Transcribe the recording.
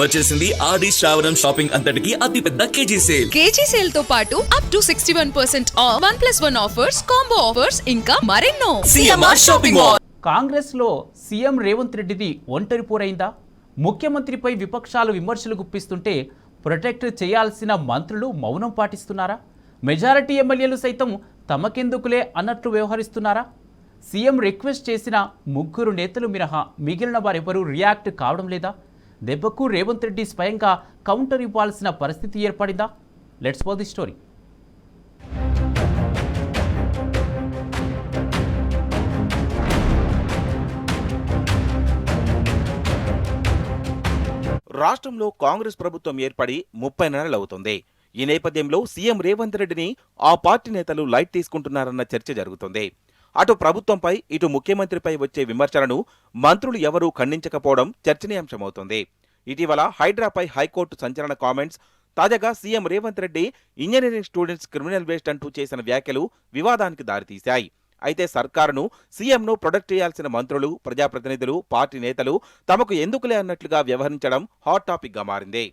వచ్చేసింది ఆది శ్రావణం షాపింగ్ అంతటికి అతిపెద్ద కేజీ సేల్. కేజీ సేల్ తో పాటు up to 61% of 1+1 offers, combo offers ఇంకా మరెన్నో. CMR shopping mall. కాంగ్రెస్ లో సీఎం రేవంత్ రెడ్డిది ఒంటరి పోరైందా? ముఖ్యమంత్రిపై విపక్షాలు విమర్శలు గుప్పిస్తుంటే ప్రొటెక్ట్ చేయాల్సిన మంత్రులు మౌనం పాటిస్తున్నారా? మెజారిటీ ఎమ్మెల్యేలు సైతం తమకెందుకులే అన్నట్లు వ్యవహరిస్తున్నారా? సీఎం రిక్వెస్ట్ చేసిన ముగ్గురు నేతలు మినహా మిగిలిన వారెవరూ రియాక్ట్ కావడం లేదా? దెబ్బకు రేవంత్ రెడ్డి స్వయంగా కౌంటర్ ఇవ్వాల్సిన పరిస్థితి ఏర్పడిందా? Let's for the story. రాష్ట్రంలో కాంగ్రెస్ ప్రభుత్వం ఏర్పడి 30 నెలలవుతుంది. ఈ నేపథ్యంలో సీఎం రేవంత్ రెడ్డిని ఆ పార్టీ నేతలు లైట్ తీసుకుంటున్నారన్న చర్చ జరుగుతుంది. అటు ప్రభుత్వంపై ఇటు ముఖ్యమంత్రిపై వచ్చే విమర్శలను మంత్రులు ఎవరూ ఖండించకపోవడం చర్చనీయాంశమవుతుంది. ఇటీవల హైడ్రాపై హైకోర్టు సంచలన కామెంట్స్, తాజాగా CM Revanth Reddy engineering students criminal waste అంటూ చేసిన వ్యాఖ్యలు వివాదానికి దారితీశాయి. అయితే సర్కారును, సీఎంను ప్రొటెక్ట్ చేయాల్సిన మంత్రులు, ప్రజాప్రతినిధులు, పార్టీ నేతలు తమకు ఎందుకులే అన్నట్లుగా వ్యవహరించడం హాట్ టాపిక్ గా మారింది.